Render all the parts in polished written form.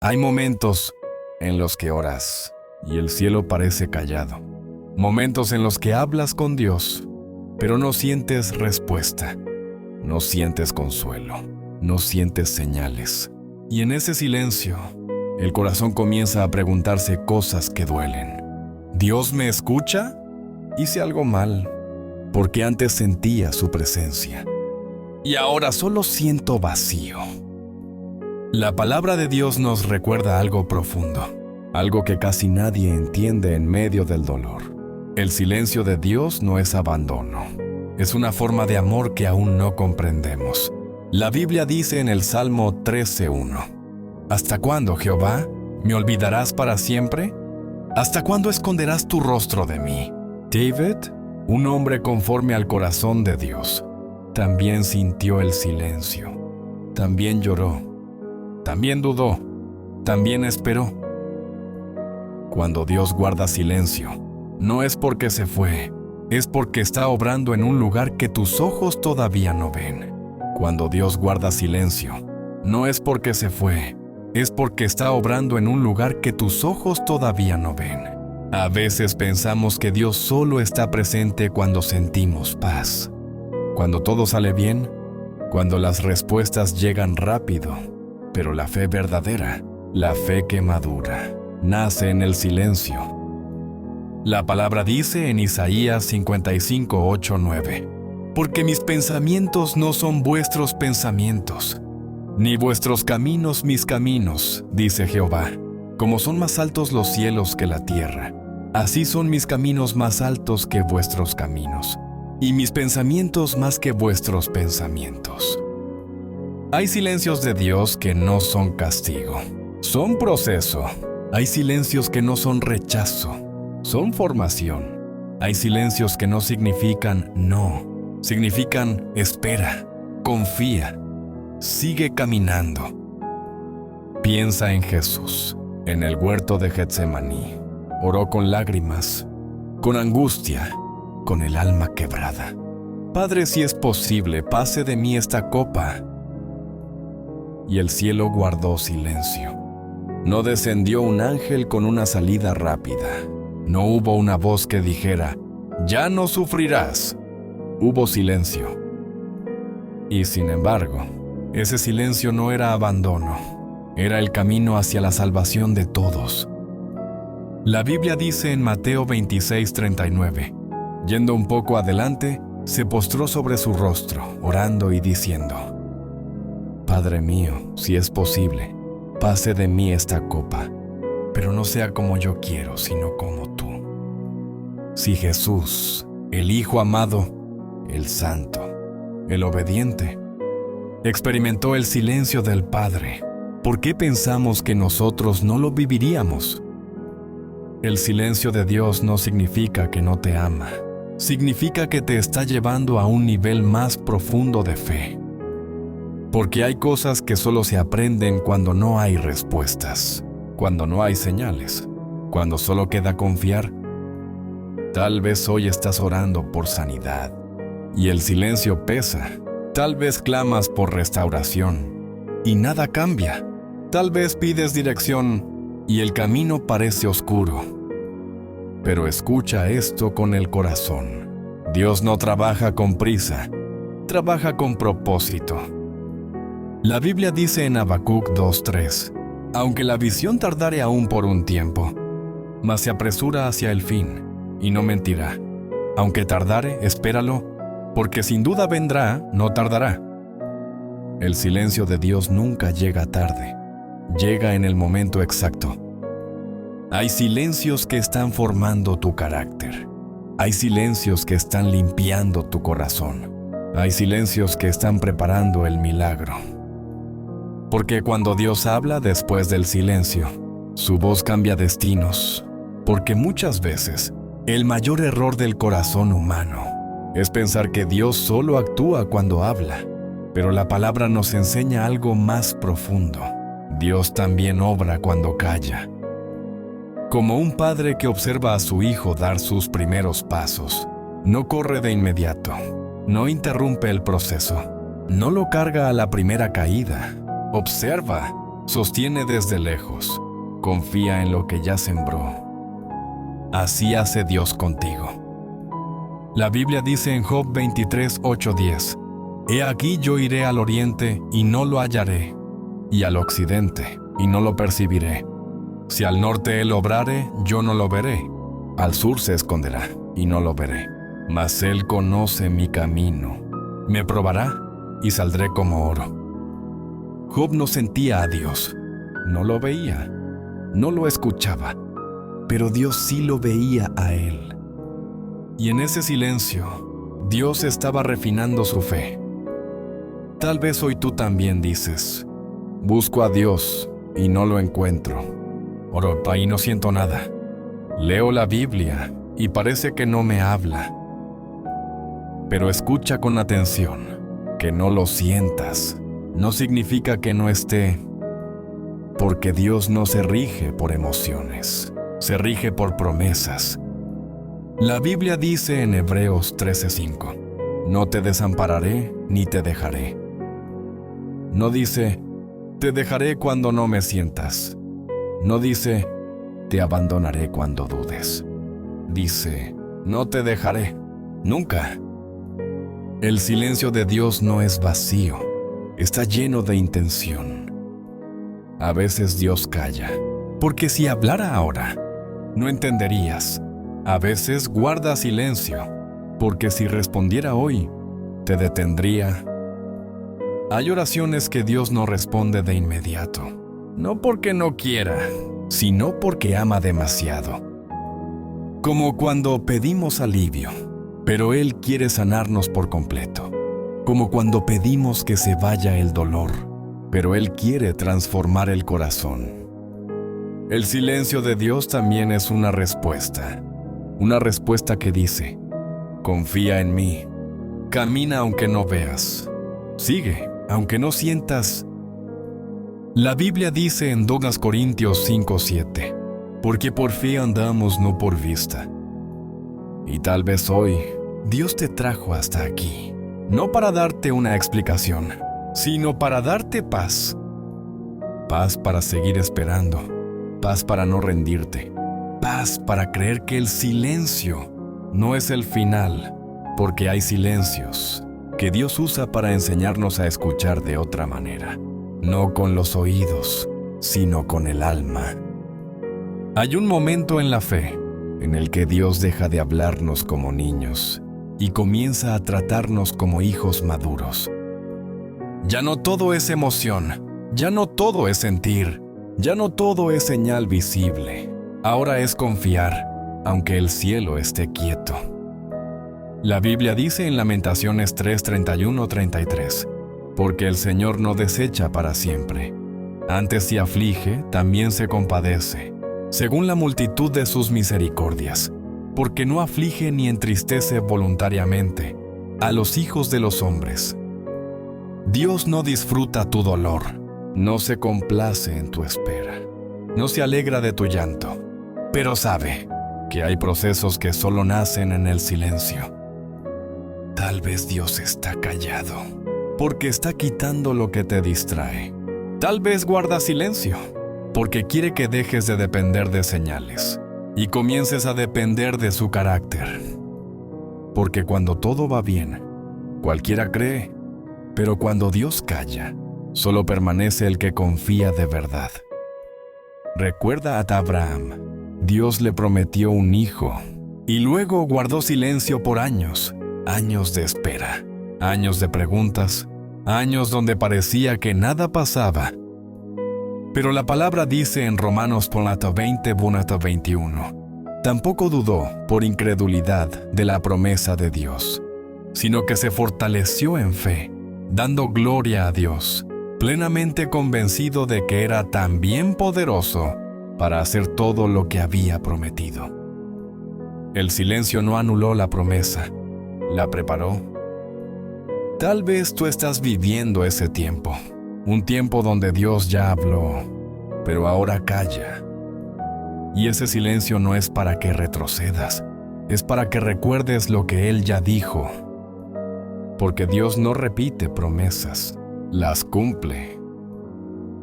Hay momentos en los que oras y el cielo parece callado. Momentos en los que hablas con Dios, pero no sientes respuesta. No sientes consuelo. No sientes señales. Y en ese silencio, el corazón comienza a preguntarse cosas que duelen. ¿Dios me escucha? ¿Hice algo mal? Porque antes sentía su presencia. Y ahora solo siento vacío. La palabra de Dios nos recuerda algo profundo, algo que casi nadie entiende en medio del dolor. El silencio de Dios no es abandono, es una forma de amor que aún no comprendemos. La Biblia dice en el Salmo 13:1, ¿hasta cuándo, Jehová, me olvidarás para siempre? ¿Hasta cuándo esconderás tu rostro de mí? David, un hombre conforme al corazón de Dios, también sintió el silencio, también lloró, también dudó, también esperó. Cuando Dios guarda silencio, no es porque se fue, es porque está obrando en un lugar que tus ojos todavía no ven. Cuando Dios guarda silencio, no es porque se fue, es porque está obrando en un lugar que tus ojos todavía no ven. A veces pensamos que Dios solo está presente cuando sentimos paz, cuando todo sale bien, cuando las respuestas llegan rápido. Pero la fe verdadera, la fe que madura, nace en el silencio. La palabra dice en Isaías 55:8-9, porque mis pensamientos no son vuestros pensamientos, ni vuestros caminos mis caminos, dice Jehová. Como son más altos los cielos que la tierra, así son mis caminos más altos que vuestros caminos, y mis pensamientos más que vuestros pensamientos. Hay silencios de Dios que no son castigo, son proceso. Hay silencios que no son rechazo, son formación. Hay silencios que no significan no, significan espera, confía, sigue caminando. Piensa en Jesús, en el huerto de Getsemaní. Oró con lágrimas, con angustia, con el alma quebrada. Padre, si es posible, pase de mí esta copa. Y el cielo guardó silencio. No descendió un ángel con una salida rápida. No hubo una voz que dijera, ya no sufrirás. Hubo silencio. Y sin embargo, ese silencio no era abandono. Era el camino hacia la salvación de todos. La Biblia dice en Mateo 26:39, yendo un poco adelante, se postró sobre su rostro, orando y diciendo, Padre mío, si es posible, pase de mí esta copa, pero no sea como yo quiero, sino como tú. Si Jesús, el Hijo amado, el Santo, el obediente, experimentó el silencio del Padre, ¿por qué pensamos que nosotros no lo viviríamos? El silencio de Dios no significa que no te ama, significa que te está llevando a un nivel más profundo de fe. Porque hay cosas que solo se aprenden cuando no hay respuestas, cuando no hay señales, cuando solo queda confiar. Tal vez hoy estás orando por sanidad y el silencio pesa. Tal vez clamas por restauración y nada cambia. Tal vez pides dirección y el camino parece oscuro. Pero escucha esto con el corazón. Dios no trabaja con prisa, trabaja con propósito. La Biblia dice en Habacuc 2:3, aunque la visión tardare aún por un tiempo, mas se apresura hacia el fin, y no mentirá. Aunque tardare, espéralo, porque sin duda vendrá, no tardará. El silencio de Dios nunca llega tarde, llega en el momento exacto. Hay silencios que están formando tu carácter. Hay silencios que están limpiando tu corazón. Hay silencios que están preparando el milagro. Porque cuando Dios habla después del silencio, su voz cambia destinos. Porque muchas veces, el mayor error del corazón humano es pensar que Dios solo actúa cuando habla. Pero la palabra nos enseña algo más profundo. Dios también obra cuando calla. Como un padre que observa a su hijo dar sus primeros pasos, no corre de inmediato, no interrumpe el proceso, no lo carga a la primera caída. Observa, sostiene desde lejos, confía en lo que ya sembró. Así hace Dios contigo. La Biblia dice en Job 23, 8-10, He aquí yo iré al oriente y no lo hallaré, y al occidente y no lo percibiré. Si al norte él obrare, yo no lo veré. Al sur se esconderá y no lo veré. Mas él conoce mi camino. Me probará y saldré como oro. Job no sentía a Dios, no lo veía, no lo escuchaba, pero Dios sí lo veía a él. Y en ese silencio, Dios estaba refinando su fe. Tal vez hoy tú también dices, busco a Dios y no lo encuentro. Oro y no siento nada. Leo la Biblia y parece que no me habla. Pero escucha con atención, que no lo sientas no significa que no esté, porque Dios no se rige por emociones, se rige por promesas. La Biblia dice en Hebreos 13:5, no te desampararé ni te dejaré. No dice, te dejaré cuando no me sientas. No dice, te abandonaré cuando dudes. Dice, no te dejaré, nunca. El silencio de Dios no es vacío, está lleno de intención. A veces Dios calla, porque si hablara ahora, no entenderías. A veces guarda silencio, porque si respondiera hoy, te detendría. Hay oraciones que Dios no responde de inmediato, no porque no quiera, sino porque ama demasiado. Como cuando pedimos alivio, pero Él quiere sanarnos por completo. Como cuando pedimos que se vaya el dolor, pero Él quiere transformar el corazón. El silencio de Dios también es una respuesta que dice, confía en mí, camina aunque no veas, sigue aunque no sientas. La Biblia dice en 2 Corintios 5:7, porque por fe andamos, no por vista. Y tal vez hoy Dios te trajo hasta aquí, no para darte una explicación, sino para darte paz. Paz para seguir esperando, paz para no rendirte, paz para creer que el silencio no es el final, porque hay silencios que Dios usa para enseñarnos a escuchar de otra manera, no con los oídos, sino con el alma. Hay un momento en la fe en el que Dios deja de hablarnos como niños y comienza a tratarnos como hijos maduros. Ya no todo es emoción, ya no todo es sentir, ya no todo es señal visible. Ahora es confiar, aunque el cielo esté quieto. La Biblia dice en Lamentaciones 3:31-33, porque el Señor no desecha para siempre. Antes se aflige, también se compadece, según la multitud de sus misericordias, porque no aflige ni entristece voluntariamente a los hijos de los hombres. Dios no disfruta tu dolor, no se complace en tu espera, no se alegra de tu llanto, pero sabe que hay procesos que solo nacen en el silencio. Tal vez Dios está callado, porque está quitando lo que te distrae. Tal vez guarda silencio, porque quiere que dejes de depender de señales y comiences a depender de su carácter. Porque cuando todo va bien, cualquiera cree, pero cuando Dios calla, solo permanece el que confía de verdad. Recuerda a Abraham, Dios le prometió un hijo y luego guardó silencio por años, años de espera, años de preguntas, años donde parecía que nada pasaba. Pero la palabra dice en Romanos 20:21, tampoco dudó por incredulidad de la promesa de Dios, sino que se fortaleció en fe, dando gloria a Dios, plenamente convencido de que era también poderoso para hacer todo lo que había prometido. El silencio no anuló la promesa, la preparó. Tal vez tú estás viviendo ese tiempo, un tiempo donde Dios ya habló, pero ahora calla. Y ese silencio no es para que retrocedas, es para que recuerdes lo que Él ya dijo. Porque Dios no repite promesas, las cumple.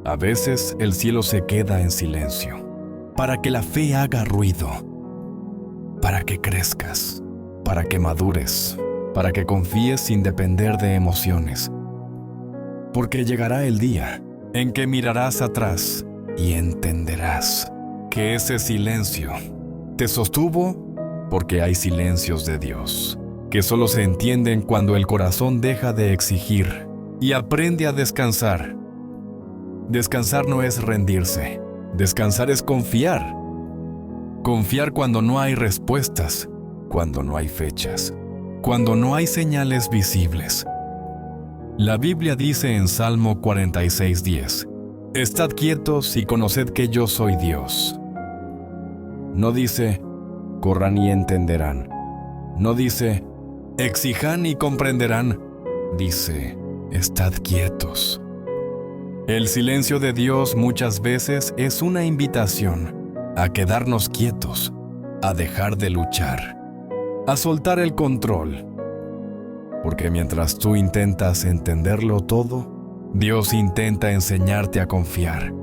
A veces el cielo se queda en silencio, para que la fe haga ruido, para que crezcas, para que madures, para que confíes sin depender de emociones. Porque llegará el día en que mirarás atrás y entenderás que ese silencio te sostuvo porque hay silencios de Dios, que solo se entienden cuando el corazón deja de exigir y aprende a descansar. Descansar no es rendirse, descansar es confiar. Confiar cuando no hay respuestas, cuando no hay fechas, cuando no hay señales visibles. La Biblia dice en Salmo 46:10, «Estad quietos y conoced que yo soy Dios». No dice, «Corran y entenderán». No dice, «Exijan y comprenderán». Dice, «Estad quietos». El silencio de Dios muchas veces es una invitación a quedarnos quietos, a dejar de luchar, a soltar el control. Porque mientras tú intentas entenderlo todo, Dios intenta enseñarte a confiar.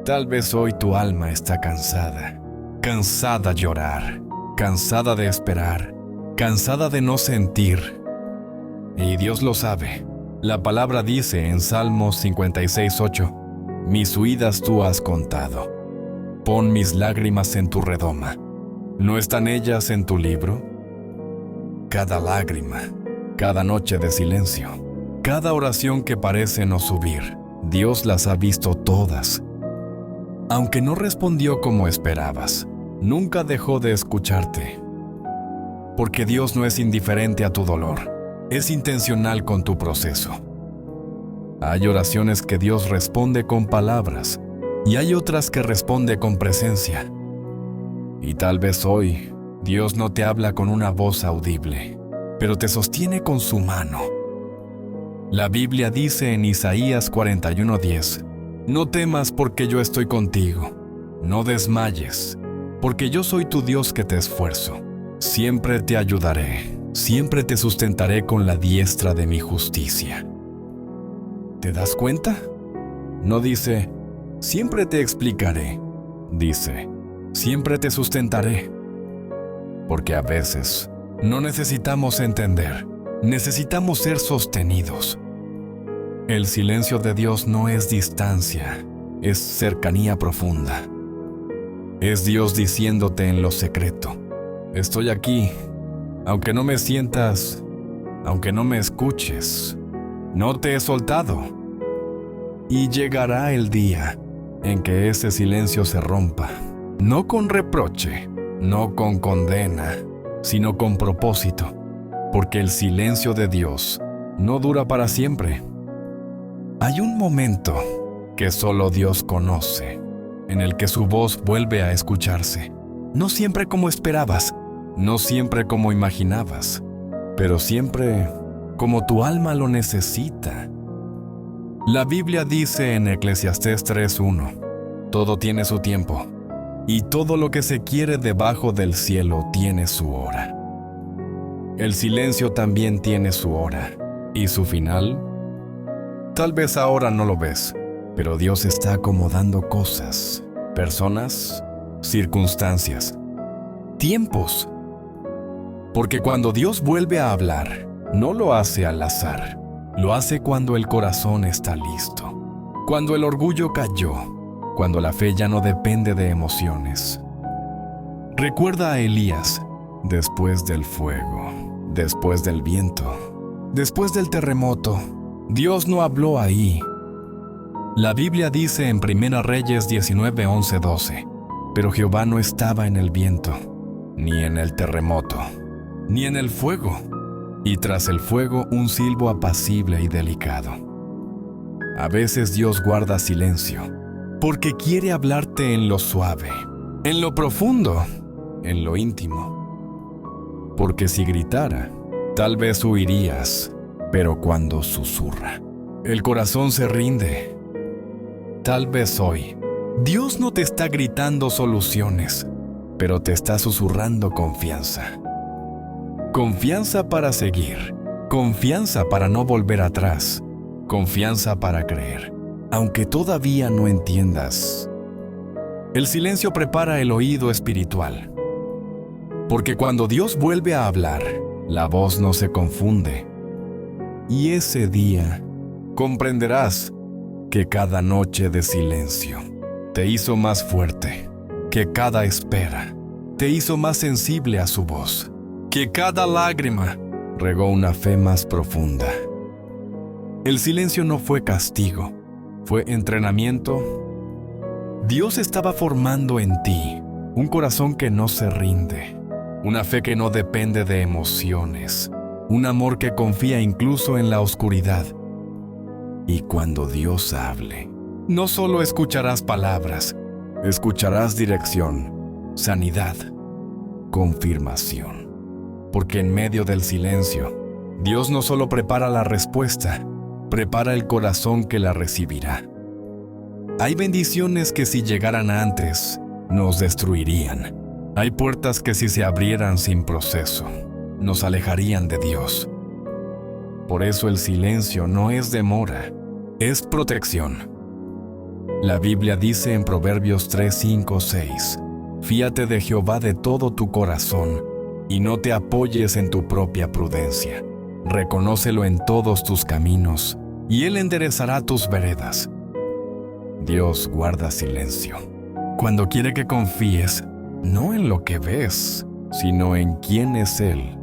Tal vez hoy tu alma está cansada, cansada de llorar, cansada de esperar, cansada de no sentir. Y Dios lo sabe. La palabra dice en Salmos 56:8, «Mis huidas tú has contado. Pon mis lágrimas en tu redoma. ¿No están ellas en tu libro?» Cada lágrima, cada noche de silencio, cada oración que parece no subir, Dios las ha visto todas. Aunque no respondió como esperabas, nunca dejó de escucharte. Porque Dios no es indiferente a tu dolor. Es intencional con tu proceso. Hay oraciones que Dios responde con palabras y hay otras que responde con presencia. Y tal vez hoy Dios no te habla con una voz audible, pero te sostiene con su mano. La Biblia dice en Isaías 41:10, «No temas porque yo estoy contigo, no desmayes, porque yo soy tu Dios que te esfuerzo. Siempre te ayudaré. Siempre te sustentaré con la diestra de mi justicia». ¿Te das cuenta? No dice, «Siempre te explicaré». Dice, «Siempre te sustentaré». Porque a veces no necesitamos entender, necesitamos ser sostenidos. El silencio de Dios no es distancia, es cercanía profunda. Es Dios diciéndote en lo secreto, «Estoy aquí». Aunque no me sientas, aunque no me escuches, no te he soltado. Y llegará el día en que ese silencio se rompa, no con reproche, no con condena, sino con propósito, porque el silencio de Dios no dura para siempre. Hay un momento que solo Dios conoce, en el que su voz vuelve a escucharse, no siempre como esperabas, no siempre como imaginabas, pero siempre como tu alma lo necesita. La Biblia dice en Eclesiastés 3:1, «Todo tiene su tiempo, y todo lo que se quiere debajo del cielo tiene su hora». El silencio también tiene su hora, y su final. Tal vez ahora no lo ves, pero Dios está acomodando cosas, personas, circunstancias, tiempos. Porque cuando Dios vuelve a hablar, no lo hace al azar, lo hace cuando el corazón está listo, cuando el orgullo cayó, cuando la fe ya no depende de emociones. Recuerda a Elías, después del fuego, después del viento, después del terremoto, Dios no habló ahí. La Biblia dice en 1 Reyes 19:11-12, «Pero Jehová no estaba en el viento, ni en el terremoto, ni en el fuego, y tras el fuego un silbo apacible y delicado». A veces Dios guarda silencio, porque quiere hablarte en lo suave, en lo profundo, en lo íntimo. Porque si gritara, tal vez huirías, pero cuando susurra, el corazón se rinde. Tal vez hoy, Dios no te está gritando soluciones, pero te está susurrando confianza. Confianza para seguir, confianza para no volver atrás, confianza para creer, aunque todavía no entiendas. El silencio prepara el oído espiritual, porque cuando Dios vuelve a hablar, la voz no se confunde. Y ese día comprenderás que cada noche de silencio te hizo más fuerte, que cada espera te hizo más sensible a su voz, que cada lágrima regó una fe más profunda. El silencio no fue castigo, fue entrenamiento. Dios estaba formando en ti un corazón que no se rinde, una fe que no depende de emociones, un amor que confía incluso en la oscuridad. Y cuando Dios hable, no solo escucharás palabras, escucharás dirección, sanidad, confirmación. Porque en medio del silencio, Dios no solo prepara la respuesta, prepara el corazón que la recibirá. Hay bendiciones que si llegaran antes, nos destruirían. Hay puertas que si se abrieran sin proceso, nos alejarían de Dios. Por eso el silencio no es demora, es protección. La Biblia dice en Proverbios 3, 5, 6, «Fíate de Jehová de todo tu corazón, y no te apoyes en tu propia prudencia. Reconócelo en todos tus caminos, y Él enderezará tus veredas». Dios guarda silencio cuando quiere que confíes, no en lo que ves, sino en quién es Él.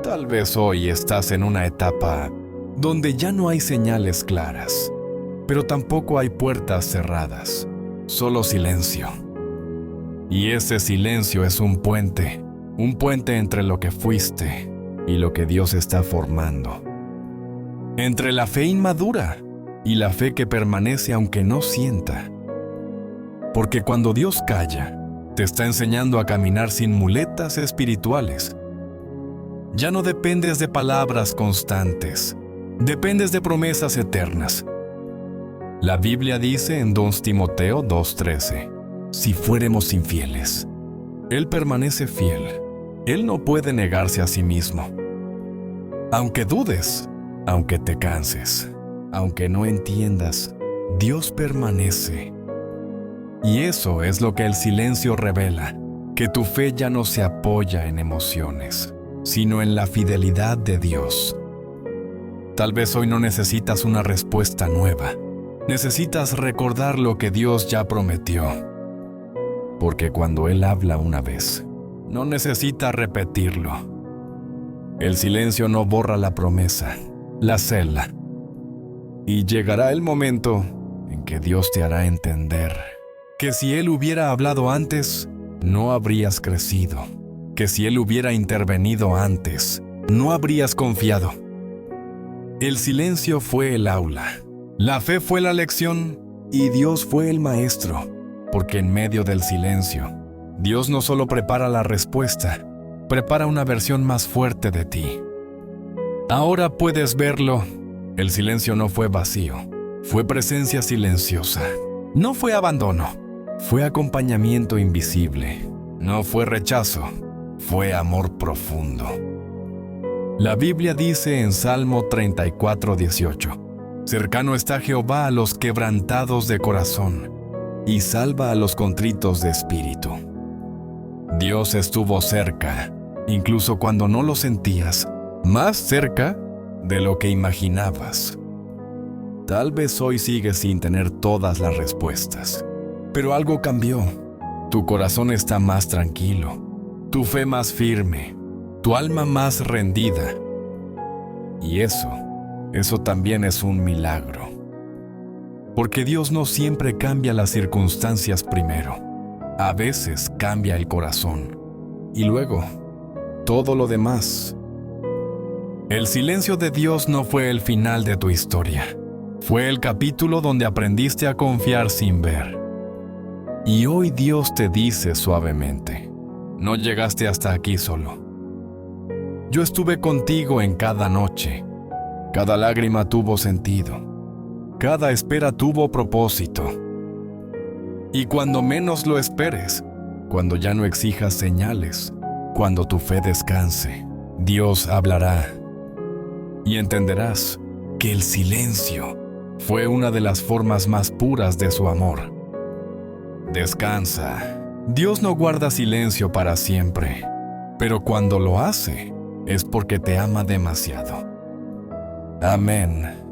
Tal vez hoy estás en una etapa donde ya no hay señales claras, pero tampoco hay puertas cerradas, solo silencio. Y ese silencio es un puente entre lo que fuiste y lo que Dios está formando. Entre la fe inmadura y la fe que permanece aunque no sienta. Porque cuando Dios calla, te está enseñando a caminar sin muletas espirituales. Ya no dependes de palabras constantes, dependes de promesas eternas. La Biblia dice en 2 Timoteo 2:13, si fuéramos infieles, Él permanece fiel. Él no puede negarse a sí mismo. Aunque dudes, aunque te canses, aunque no entiendas, Dios permanece. Y eso es lo que el silencio revela, que tu fe ya no se apoya en emociones, sino en la fidelidad de Dios. Tal vez hoy no necesitas una respuesta nueva. Necesitas recordar lo que Dios ya prometió. Porque cuando Él habla una vez, no necesita repetirlo. El silencio no borra la promesa, la cela. Y llegará el momento en que Dios te hará entender que si Él hubiera hablado antes, no habrías crecido. Que si Él hubiera intervenido antes, no habrías confiado. El silencio fue el aula, la fe fue la lección y Dios fue el maestro. Porque en medio del silencio, Dios no solo prepara la respuesta, prepara una versión más fuerte de ti. Ahora puedes verlo. El silencio no fue vacío, fue presencia silenciosa. No fue abandono, fue acompañamiento invisible. No fue rechazo, fue amor profundo. La Biblia dice en Salmo 34:18, cercano está Jehová a los quebrantados de corazón, y salva a los contritos de espíritu. Dios estuvo cerca, incluso cuando no lo sentías, más cerca de lo que imaginabas. Tal vez hoy sigues sin tener todas las respuestas, pero algo cambió. Tu corazón está más tranquilo, tu fe más firme, tu alma más rendida. Y eso también es un milagro. Porque Dios no siempre cambia las circunstancias primero. A veces cambia el corazón. Y luego, todo lo demás. El silencio de Dios no fue el final de tu historia. Fue el capítulo donde aprendiste a confiar sin ver. Y hoy Dios te dice suavemente, no llegaste hasta aquí solo. Yo estuve contigo en cada noche. Cada lágrima tuvo sentido. Cada espera tuvo propósito. Y cuando menos lo esperes, cuando ya no exijas señales, cuando tu fe descanse, Dios hablará. Y entenderás que el silencio Fue una de las formas más puras de su amor. Descansa. Dios no guarda silencio para siempre, pero cuando lo hace, es porque te ama demasiado. Amén.